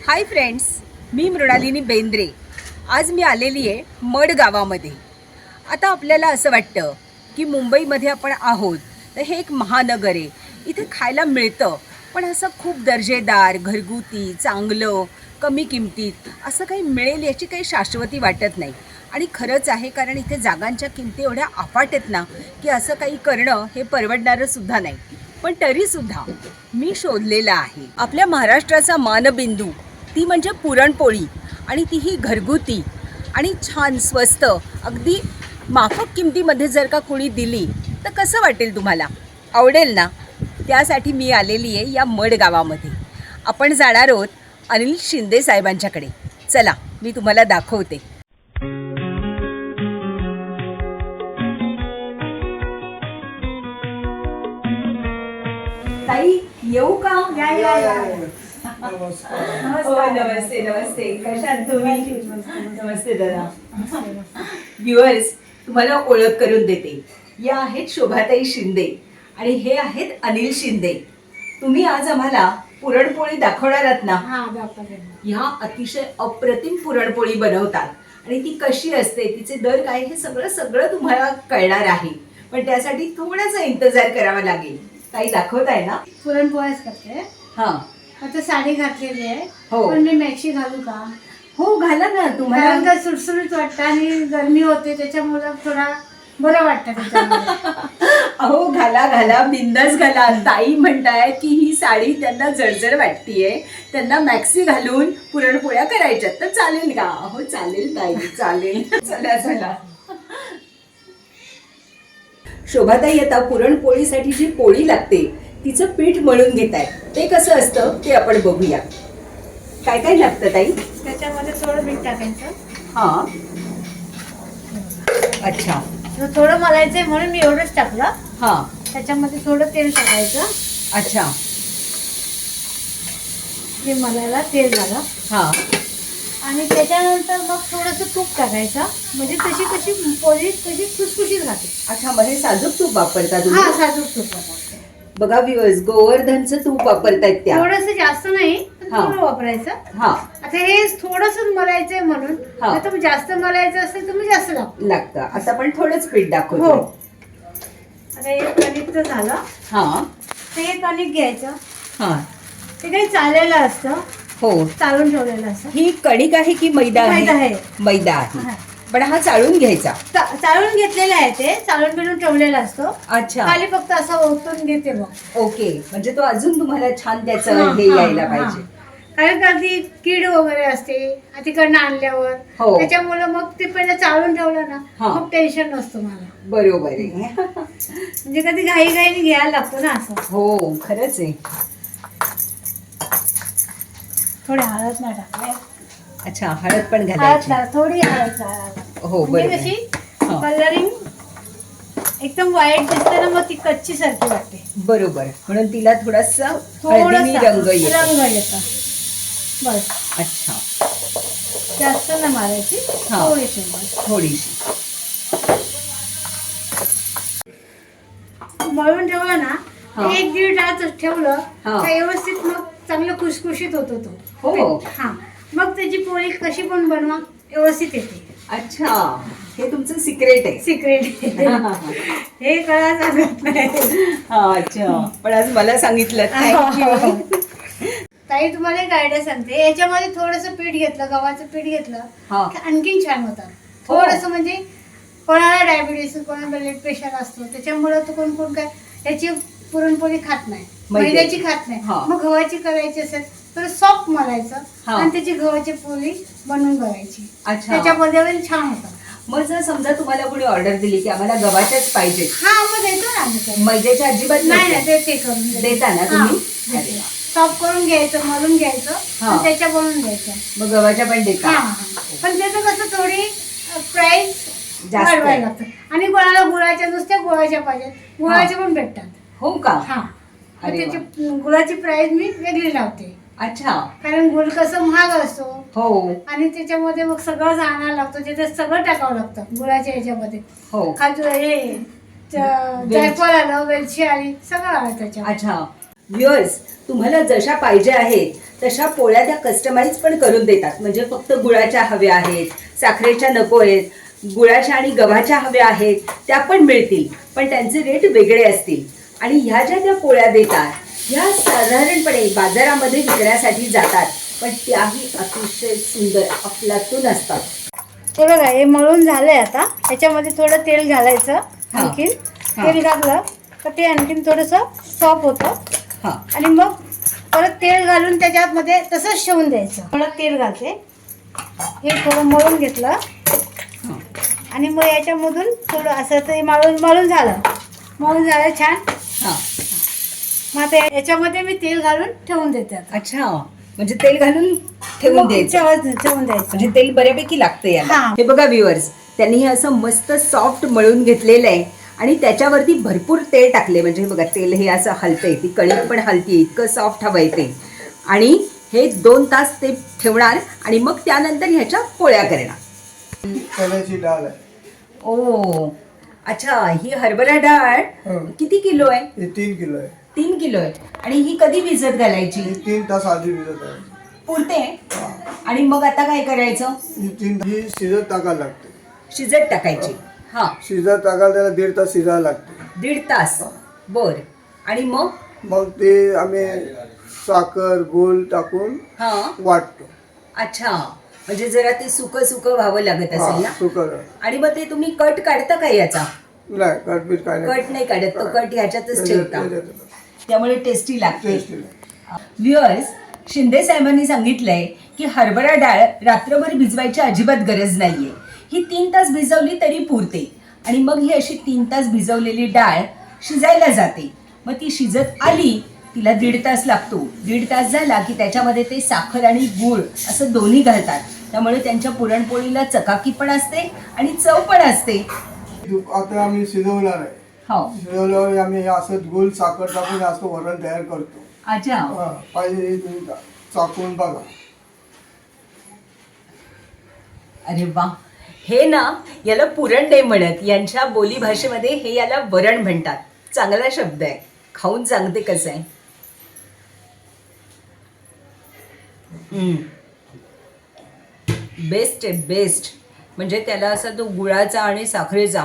Hi friends, मी मृणालिनी बेंद्रे। आज मी आलेली आहे मड गावामध्ये। आता आपल्याला असं वाटतं की मुंबईमध्ये आपण आहोत तर हे एक महानगर आहे, इथे खायला मिळतं, पण असं खूप दर्जेदार, घरगुती, चांगलं, कमी किमतीत असं काही मिळेल याची काही शाश्वती वाटत नाही। आणि खरंच आहे, कारण इथे जागांच्या किमती एवढ्या अफाट आहेत ना की असं काही करणं हे परवडणारं सुद्धा नाही। पण तरीसुद्धा मी शोधलेलं आहे आपल्या महाराष्ट्राचा मानबिंदू, ती म्हणजे पुरणपोळी, आणि तीही घरगुती आणि छान स्वस्त, अगदी माफक किमतीमध्ये जर का कोणी दिली तर कसं वाटेल तुम्हाला? आवडेल ना? त्यासाठी मी आलेली आहे या मड गावामध्ये। आपण जाणार आहोत अनिल शिंदे साहेबांच्याकडे। चला मी तुम्हाला दाखवते। ताई येऊ का? नमस्ते नमस्ते, कशा आहात तुम्ही? नमस्ते दादा। व्ह्युअर्स, तुम्हाला ओळख करून देते, या आहेत शोभाताई शिंदे आणि हे आहेत अनिल शिंदे। तुम्ही आज आम्हाला पुरणपोळी दाखवणार आहात ना? ह्या अतिशय अप्रतिम पुरणपोळी बनवतात आणि ती कशी असते, तिचे दर काय, हे सगळं सगळं तुम्हाला कळणार आहे, पण त्यासाठी थोडासा इंतजार करावा लागेल। ताई दाखवताय ना? पुरणपोळ्याच करते। हा, आता साडी घातलेली आहे, हो। पण मी मॅक्सी घालू का? हो घाला ना तुम्हाला। कारण का सुटसुटीत वाटतं आणि गरमी होते, त्याच्यामुळे थोडा बरं वाटतं त्याच्यामुळे। अहो घाला घाला, बिंदास घाला। ताई म्हणताय की ही साडी त्यांना जडजड वाटतीये, त्यांना मॅक्सी घालून पुरणपोळ्या करायच्यात, तर चालेल का? हो चालेल ताई, चालेल। चला चला। शोभाताई आता पुरणपोळीसाठी जी पोळी लागते तिचं पीठ मळून घेत आहे। ते कसं असतं ते आपण बघूया। काय काय लागतं ताई? त्याच्यामध्ये थोडं मीठ टाकायचं। हा, अच्छा, थोडं मलायचंय म्हणून मी एवढंच टाकलं। हा, त्याच्यामध्ये थोडं तेल टाकायचं। अच्छा, हे मलायला तेल झालं। हा, आणि त्याच्यानंतर मग थोडंसं तूप टाकायचं, म्हणजे तशी कशी पोळी कशी खुसखुशीत राहते। अच्छा, मग हे साजूक तूप वापरता हा, तुम्ही? साजूक तूप वापरते। बघा व्ह्युअर्स, गोवर्धनचं तूप वापरतायत त्या। थोडंसं जास्त नाही, पण हा. थोडं वापरायचं। हा, आता हे थोडंसं मलायचंय म्हणून, हा. नाही तर जास्त मलायचं असेल तर मग जास्त लागतं। लागतं। आता आपण थोडंच पीठ हो। दाखवतो। आता हे कणिकचं झालं, हा, तर हे कणिक घ्यायचं। हा, ते काही चाललेलं असतं, हो। चालून ठेवलेलं असतं। ही कणिक आहे की मैदा मैदा आहे? आहे। मैदा आहे, हा. पण हा चाळून घ्यायचा। चालून घेतलेलं आहे, ते चालून बिलून ठेवलेला असतो। अच्छा, खाली फक्त असं ओतून घेते मग। ओके, म्हणजे तो अजून तुम्हाला छान त्याचं हा, हे हा, यायला हा. पाहिजे। कारण का ती कीड वगैरे असते तिकडनं आणल्यावर, हो. त्याच्यामुळे मग ते पहिलं चालून ठेवलं ना, हा. मग टेन्शन नसतं मला। बरोबर आहे। म्हणजे कधी घाईघाईने घ्यायला लागतो ना असं। हो, खरंच आहे। थोडी हळद नाही टाकले। अच्छा, हळद पण हळद घालायची? थोडी हळद हो, म्हणजे बरोबर। कशी हा. कलरिंग एकदम व्हाईट दिसते ना, मग ती कच्ची सारखी वाटते। बरोबर, म्हणून तिला थोडासा थोडासा हळदीने रंग येतो। रंग येतो, बस। अच्छा, जास्त नाही मारायची, हा. थोडीशी बस। थोडीशी। मळून ठेवलं ना, हा. 1-1.5 तास ठेवलं हा. तर व्यवस्थित मग चांगलं खुसखुशीत होतो तो। हो. हा, मग त्याची पोळी कशी पण बनवा, व्यवस्थित येते। अच्छा, हे तुमचं सिक्रेट आहे? सिक्रेट हे कळा सांगत नाही। हा, अच्छा, पण आज मला सांगितलं, थँक्यू। ताई तुम्हाला एक आयडिया सांगते, याच्यामध्ये थोडंसं पीठ घेतलं, गव्हाचं पीठ घेतलं हा. की आणखीन छान होतं। थोडंसं म्हणजे कोणाला डायबिटीस, कोणाला ब्लड प्रेशर असतो, त्याच्यामुळे तो कोण कोण काय याची पुरणपोळी खात नाही, मैद्याची खात नाही। हा. मग गव्हाची करायची असेल तर सॉफ्ट मलायचं हा. आणि त्याची गव्हाची पोळी बनवून करायची। अच्छा, त्याच्यामध्ये पण छान होतं। मग जर समजा तुम्हाला कोणी ऑर्डर दिली की आम्हाला गव्हाच्याच पाहिजे, हा, मग देतो ना आम्ही करून। मैद्याच्या अजिबात नाही नको? नाही, ते करून देता ना तुम्ही? अरे वा. सॉफ्ट करून घ्यायचं, मळून घ्यायचं हा. आणि त्याच्या बनवून द्यायचं। मग गव्हाच्या पण देता? हा, पण त्याचं कसं थोडी प्राइस जास्त वाढवायला आहे. लागतं। आणि कोणाला गुळाच्या, नुसत्या गुळाच्या पाहिजे, गुळाच्या पण भेटतात। हो का? हा, मग अरे वा. त्याची गुळाची प्राइस मी वेगळी लावते, अच्छा, कारण गुळ कसं महाग असतो हो आणि त्याच्यामध्ये मग सगळं आणायला लागतं, त्याच्यात सगळं टाकावं लागतं गुळाच्या ह्याच्यामध्ये। हो, खाजू हे जायफळ आलं, वेलची आली, सगळं आलं त्याच्यात। अच्छा। व्ह्युअर्स, तुम्हाला जशा पाहिजे आहेत तशा पोळ्या त्या कस्टमाइज पण करून देतात. म्हणजे फक्त गुळाच्या हव्या आहेत, साखरेच्या नको आहेत, गुळाच्या आणि गव्हाच्या हव्या आहेत त्या पण मिळतील, पण त्यांचे रेट वेगळे असतील. आणि ह्या ज्या त्या पोळ्या देतात ह्या साधारणपणे बाजारामध्ये विकण्यासाठी जातात, पण त्याही अतिशय सुंदर अफलातून असतात. हे बघा, हे मळून झालंय. आता याच्यामध्ये थोडं तेल घालायचं. आणखीन तेल घातलं तर ते आणखीन थोडंसं सॉफ्ट होतं. हां, आणि मग परत तेल घालून त्याच्यामध्ये तसंच ठेवून द्यायचं. थोडं तेल घालते, हे थोडं मळून घेतलं आणि मग याच्यामधून थोडं असं ते मळून झालं छान. हां, मग आता याच्यामध्ये मी तेल घालून ठेवून देते. अच्छा, म्हणजे तेल घालून ठेवून द्यायचं. ठेवून द्यायचं म्हणजे तेल बऱ्यापैकी लागतं याला. हां. हे बघा व्ह्युअर्स, त्यांनी हे असं मस्त सॉफ्ट मळून घेतलेलं आहे आणि त्याच्यावरती भरपूर तेल टाकले. म्हणजे हे बघा, तेल हे असं हलतंय, ती कणिक पण हलती, इतकं सॉफ्ट हवंय ते. आणि हे 2 तास ते ठेवणार आणि मग त्यानंतर ह्याच्या पोळ्या करणार. चण्याची डाळ आहे. ओ अच्छा, ही हरभरा डाळ हो. किती किलो आहे? हे 3 किलो आहे. 3 किलो आहे. आणि ही कधी भिजत घालायची? ही 3 तास आधी भिजत आहे. पुरते. आणि मग आता काय करायचं? ही शिजत टाकायला लागते. शिजत टाकायची. हा, शिजत टाकायला त्याला 1.5 तास शिजायला लागते. 1.5 तास. बर. आणि मग ते आम्ही साखर गूळ टाकून हा, वाटतो. अच्छा, म्हणजे जरा ते सुकं सुकं व्हावं लागत असेल ना. सुकर आणि मग ते तुम्ही कट काढता का याचा? नाही, कटबीट काय कट नाही काढत, तो कट ह्याच्यातच ठेवता, त्याच्यात त्यामुळे टेस्टी लागते. टेस्टी. व्ह्युअर्स, शिंदे साहेबांनी सांगितलंय की हरभरा डाळ रात्रभर भिजवायची अजिबात गरज नाहीये. ही 3 तास भिजवली तरी पुरते. आणि मग ही अशी 3 तास भिजवलेली डाळ शिजायला जाते. मग ती शिजत आली, तिला 1.5 तास लागतो. 1.5 तास झाला की त्याच्यामध्ये ते साखर आणि गूळ असं दोन्ही घालतात. त्यामुळे त्यांच्या पुरणपोळीला चकाकी पण असते आणि चव पण असते. आता आम्ही शिजवणार आहे. हो, शिजवल्यावर आम्ही हे असं गूळ साखर टाकून असं वरण तयार करतो. अच्छा. पाहिजे हे तुम्ही चाकून बघा. अरे वा, हे ना याला पुरण नाही म्हणत, यांच्या बोली भाषेमध्ये हे याला वरण म्हणतात. चांगला शब्द आहे, खाऊन सांगते कसं आहे. बेस्ट आहे, बेस्ट. म्हणजे त्याला असा तो गुळाचा आणि साखरेचा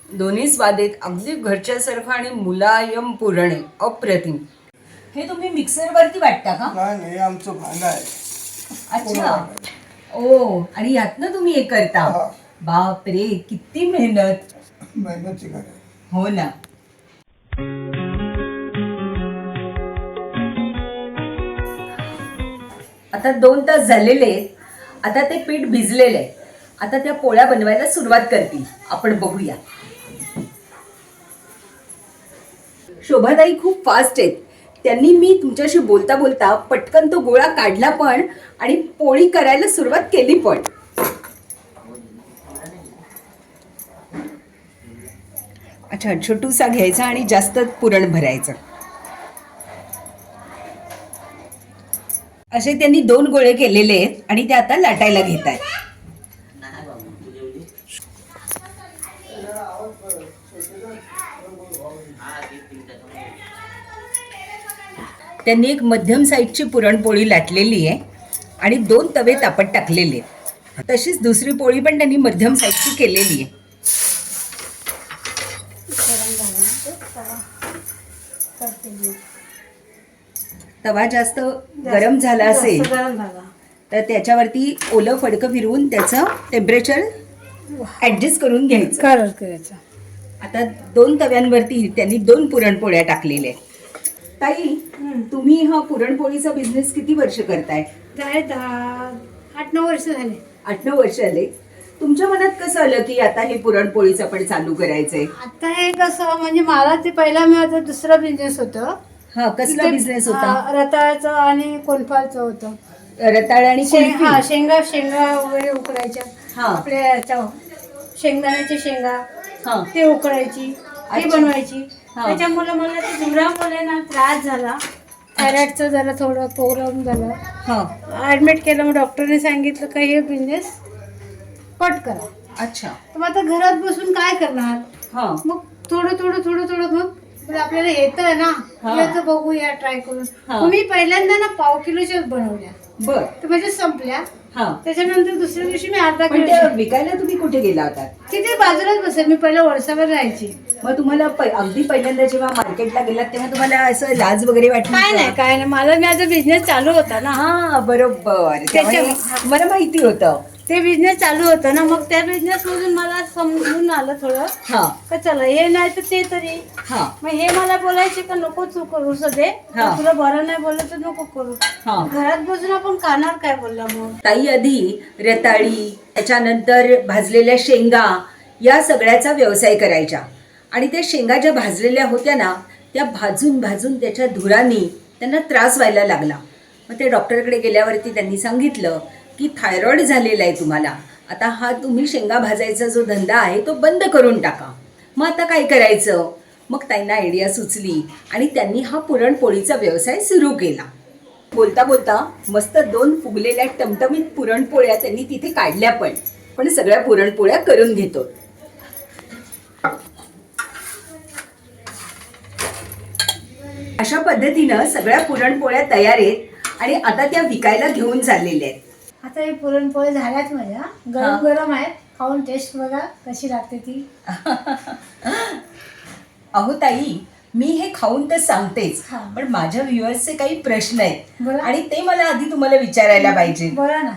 दोन्ही स्वाद आहेत. अगदी घरच्यासारखं आणि मुलायम पुरण आहे, अप्रतिम. हे तुम्ही मिक्सरवरती वाटता का? नाही, हे आमचं भांडं आहे. अच्छा. ओ, आणि यातनं तुम्ही हे करता? हा. बापरे, किती मेहनत. मेहनतची काय. हो ना. आता 2 तास झालेले आहेत. आता ते पीठ भिजलेलं आहे. आता त्या पोळ्या बनवायला सुरुवात करतील. आपण बघूया. शोभाताई खूप फास्ट आहेत. त्यांनी मी तुमच्याशी बोलता बोलता पटकन तो गोळा काढला पण आणि पोळी करायला सुरुवात केली पण. अच्छा, छोटूसा घ्यायचा आणि जास्त पुरण भरायचं. असे त्यांनी 2 गोळे केलेले आहेत आणि ते आता लाटायला घेत आहेत. त्यांनी एक मध्यम साईजची पुरणपोळी लाटलेली आहे आणि 2 तवे तापत टाकलेले आहेत. तशीच दुसरी पोळी पण त्यांनी मध्यम साईजची केलेली आहे. तवा जास्त गरम झाला असेल तर त्याच्यावरती ओलं फडकं फिरवून त्याचं टेम्परेचर ऍडजस्ट करून घ्यायचं. आता 2 तव्यांवरती त्यांनी 2 पुरणपोळ्या टाकलेल्या आहेत. ताई, तुम्ही हा पुरणपोळीचा बिझनेस किती वर्ष करताय? 8-9 वर्ष झाले. 8-9 वर्ष आले. तुमच्या मनात कसं आलं की आता हे पुरणपोळीचं पण चालू करायचंय? आता हे कसं, म्हणजे मला ते पहिला माझं दुसरं बिझनेस होतं. हा, कसला बिझनेस होता? रताळचं आणि कोणफालचं होतं. रताळ आणि कुल्फी? शेंगा वगैरे उकडायच्या. हा. आपल्या शेंगदाण्याची शेंगा हा. ते उकडायची, ते अच्छा. बनवायची. हा. त्याच्यामुळे मला ते धुरामुळे ना त्रास झाला. थायरॉइडचं जरा थोडं प्रॉब्लेम झालं. हा. ऍडमिट केलं. मग डॉक्टरने सांगितलं का हे बिझनेस कट करा. अच्छा. तर मग आता घरात बसून काय करणार? हा. मग थोडं मग पण आपल्याला येतं ना, हा. येतं बघूया ट्राय करून. हा. मग मी पहिल्यांदा ना 1/2 किलोच्या बनवल्या, बर. तर म्हणजे संपल्या. हा. त्याच्यानंतर दुसऱ्या दिवशी मी अर्धा पण किलो त्या विकायला तुम्ही कुठे गेला होता? तिथे बाजूलाच बसेल. मी पहिला वळसावर राहायची. मग तुम्हाला अगदी पहिल्यांदा जेव्हा मार्केटला गेलात तेव्हा तुम्हाला असं लाज वगैरे वाटली काय का? नाही काय नाही, मला माझा बिझनेस चालू होता ना. हा बरोबर, त्यामुळे त्याच्या- मला माहिती होतं. ते बिझनेस चालू होतं ना, मग त्या बिझनेस मधून मला समजून आलं थोडं हा का चला हे नाही तर ते तरी. हा मग हे मला बोलायचे का नको तू करू सगळे, हा. तुला बरं नाही बोललं तर नको करू. हा. घरात बसून आपण खाणार काय बोलला मग. ताई आधी रताळी, त्याच्यानंतर भाजलेल्या शेंगा या सगळ्याचा व्यवसाय करायच्या. आणि त्या शेंगा ज्या भाजलेल्या होत्या ना, त्या भाजून भाजून त्याच्या धुराने त्यांना त्रास व्हायला लागला. मग ते डॉक्टरकडे गेल्यावरती त्यांनी सांगितलं की थायरॉइड झालेला आहे तुम्हाला, आता हा तुम्ही शेंगा भाजायचा जो धंदा आहे तो बंद करून टाका. मग आता काय करायचं? मग त्यांना आयडिया सुचली आणि त्यांनी हा पुरणपोळीचा व्यवसाय सुरू केला. बोलता बोलता मस्त 2 फुगलेल्या टमटमीत पुरणपोळ्या त्यांनी तिथे काढल्या. पण सगळ्या पुरणपोळ्या करून घेतो. अशा पद्धतीनं सगळ्या पुरणपोळ्या तयार आहेत आणि आता त्या विकायला घेऊन चाललेल्या आहेत. आता हे पुरणपोळी झाल्यात माझ्या, गरम गरम आहेत. खाऊन टेस्ट बघा कशी लागते ती. अहो ताई, मी हे खाऊन तर सांगतेच, हा. पण माझ्या व्ह्युअर्सचे काही प्रश्न आहेत बोला. आणि ते मला आधी तुम्हाला विचारायला पाहिजे. बरं ना.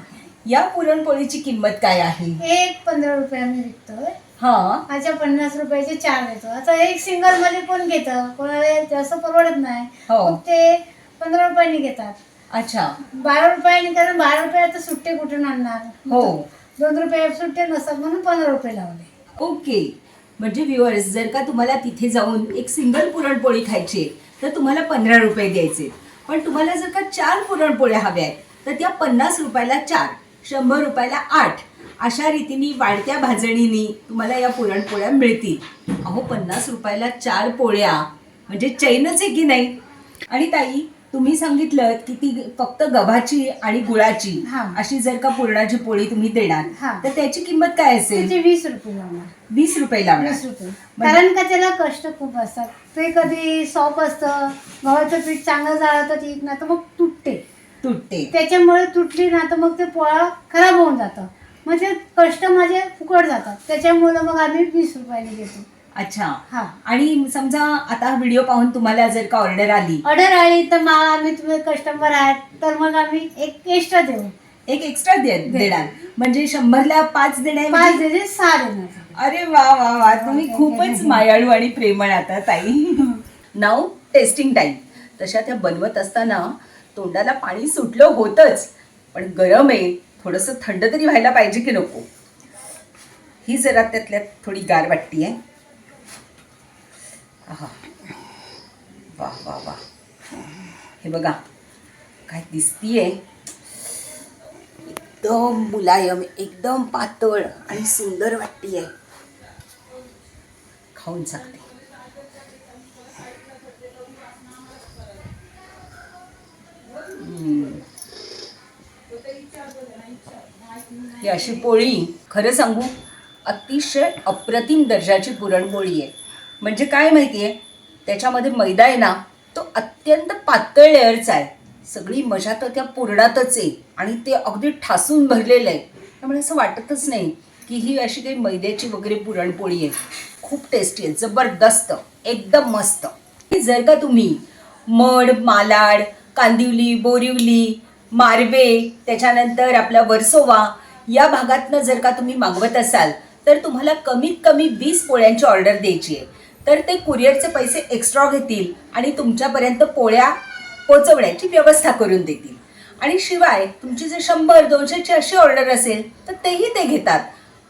या पुरणपोळीची किंमत काय आहे? एक 15 रुपये आम्ही विकतोय. हा. माझ्या 50 रुपयाचे 4 देतो. आता एक सिंगल मध्ये कोण घेतं, कोणाला जास्त परवडत नाही, हो. मग ते 15 रुपयांनी घेतात. अच्छा. 12 रुपयांनी, कारण 12 रुपये आता सुट्टे कुठून आणणार. हो. 2 रुपये सुट्टे नसतात म्हणून 15 रुपये लावले. ओके. म्हणजे व्ह्युअर्स, जर का तुम्हाला तिथे जाऊन एक सिंगल पुरणपोळी खायची आहे, तर तुम्हाला 15 रुपये द्यायचे. पण तुम्हाला जर का 4 पुरणपोळ्या हव्या आहेत, तर त्या 50 रुपयाला 4, 100 रुपयाला 8 अशा रीतीने वाढत्या भाजणीने तुम्हाला या पुरणपोळ्या मिळतील. अहो, 50 रुपयाला 4 पोळ्या म्हणजे चैनच आहे की नाही? आणि ताई, तुम्ही सांगितलं की ती फक्त गव्हाची आणि गुळाची हा. अशी जर का पुरणाची पोळी तुम्ही देणार, हा. तर त्याची किंमत काय असेल? त्याचे 20 रुपये लावणार. 20 रुपये लावणार. 20 रुपये. कारण का त्याला कष्ट खूप असतात. ते कधी सॉफ्ट असतं, गव्हाचं पीठ चांगलं जाळतं ठीक ना, तर मग तुटते. त्याच्यामुळे तुटली ना तर मग ते पोळा खराब होऊन जातं. मग ते कष्ट माझे फुकट जातात. त्याच्यामुळे मग आम्ही 20 रुपयाने घेतो. अच्छा. हा. आणि समजा आता हा व्हिडिओ पाहून तुम्हाला जर का ऑर्डर आली, तर मग आम्ही तुम्ही कस्टमर आहात तर मग आम्ही एक एक्स्ट्रा देऊ. एक एक्स्ट्रा देणार, म्हणजे 100ला 5 देणार. 5 देते 6 देणार. अरे वा वा वा, तुम्ही खूपच मायाळू आणि प्रेमळ आता ताई. नाव टेस्टिंग टाईम. तशा त्या बनवत असताना तोंडाला पाणी सुटलं होतंच, पण गरम आहे, थोडंसं थंड तरी व्हायला पाहिजे की नको. ही जरा त्यातल्यात थोडी गार वाटतीये. आहा, वा वा वा, हे बघा काय दिसतीये, एकदम मुलायम, एकदम पातळ आणि सुंदर वाटतीये. खाऊन सांगते. ही अशी पोळी, खरं सांगू, अतिशय अप्रतिम दर्जाची पुरणपोळी आहे. म्हणजे काय माहितीये, त्याच्यामध्ये मैदा आहे ना, तो अत्यंत पातळ लेअरचा आहे. सगळी मजा तर त्या पुरणातच आहे आणि ते अगदी ठासून भरलेलं आहे. त्यामुळे असं वाटतच नाही की ही अशी काही मैद्याची वगैरे पुरणपोळी आहे. खूप टेस्टी आहे, जबरदस्त, एकदम मस्त. जर का तुम्ही मड, मालाड, कांदिवली, बोरिवली, मारवे, त्याच्यानंतर आपला वर्सोवा या भागातनं जर का तुम्ही मागवत असाल, तर तुम्हाला कमीत कमी 20 पोळ्यांची ऑर्डर द्यायची आहे. तर ते कुरिअरचे पैसे एक्स्ट्रा घेतील आणि तुमच्यापर्यंत पोळ्या पोचवण्याची व्यवस्था करून देतील. आणि शिवाय तुमची जर 100-200ची अशी ऑर्डर असेल तर तेही ते घेतात.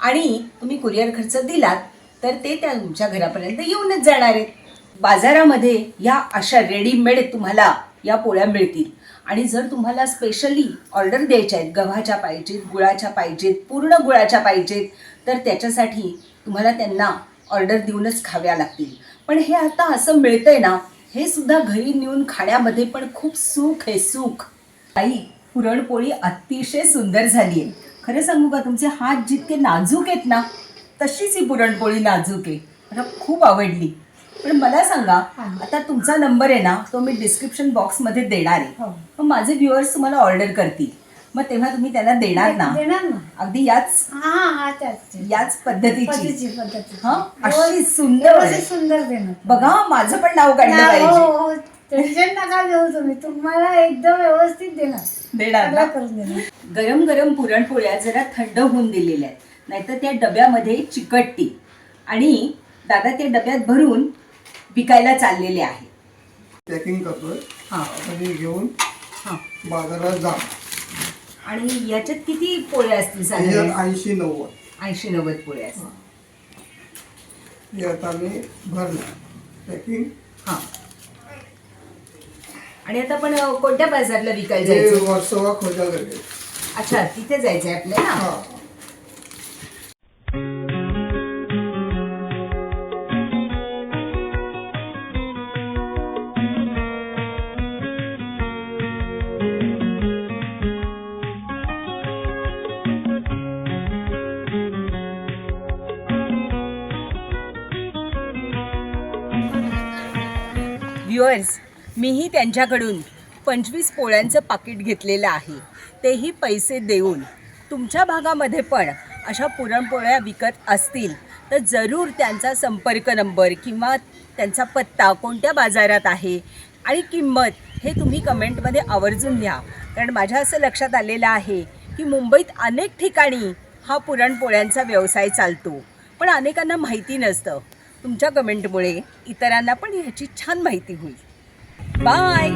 आणि तुम्ही कुरिअर खर्च दिलात तर ते त्या तुमच्या घरापर्यंत येऊनच जाणार आहेत. बाजारामध्ये या अशा रेडीमेड तुम्हाला या पोळ्या मिळतील. आणि जर तुम्हाला स्पेशली ऑर्डर द्यायच्या आहेत, गव्हाच्या पाहिजेत, गुळाच्या पाहिजेत, पूर्ण गुळाच्या पाहिजेत, तर त्याच्यासाठी तुम्हाला त्यांना ऑर्डर देऊनच खाव्या लागतील. पण हे आता असं मिळतंय ना, हे सुद्धा घरी नेऊन खाण्यामध्ये पण खूप सुख आहे, सुख. आई, पुरणपोळी अतिशय सुंदर झाली आहे. खरं सांगू का, तुमचे हात जितके नाजूक आहेत ना, तशीच ही पुरणपोळी नाजूक आहे. मला खूप आवडली. पण मला सांगा, हा. आता तुमचा नंबर आहे ना, तो मी डिस्क्रिप्शन बॉक्समध्ये देणार आहे. हो. मग माझे व्ह्युअर्स तुम्हाला ऑर्डर करतील, मग तेव्हा तुम्ही त्यांना देणार ना? देणार ना. अगदी याच हा त्याच पद्धतीची. पद्धती हा, अशी सुंदर व्यवस्थित सुंदर देणार. बघा, माझं पण नाव काढलं पाहिजे. टेन्शन नका घेऊ तुम्ही, तुम्हाला एकदम व्यवस्थित देणार ना? सगळं करून देणार. गरम गरम पुरणपोळ्या जरा थंड होऊन दिलेल्या आहेत, नाहीतर त्या डब्यामध्ये चिकटतील. आणि दादा त्या डब्यात भरून विकायला चाललेले आहे. पॅकिंग करतोय हां आणि घेऊन हां. बाजारात जा. आणि याच्यात किती पोळ्या असतील याच्यात साधारण? 80-90. 80-90 पोळ्या असतील. यात आम्ही भरलं पॅकिंग. हां. आणि आता आपण कोणत्या बाजारला विकायला हे जायचं? वर्सोवा खोजाकडे. अच्छा, तिथे जायचंय आपल्याला. हा. व्ह्युअर्स, मीही त्यांच्याकडून 25 पोळ्यांचं पाकिट घेतलेलं आहे, तेही पैसे देऊन. तुमच्या भागामध्ये पण अशा पुरणपोळ्या विकत असतील तर जरूर त्यांचा संपर्क नंबर किंवा त्यांचा पत्ता, कोणत्या बाजारात आहे आणि किंमत हे तुम्ही कमेंटमध्ये आवर्जून लिहा. कारण माझ्या असं लक्षात आलेलं आहे की मुंबईत अनेक ठिकाणी हा पुरणपोळ्यांचा व्यवसाय चालतो, पण अनेकांना माहिती नसतं. तुमच्या कमेंटमुळे इतरांना पण ह्याची छान माहिती होईल. बाय.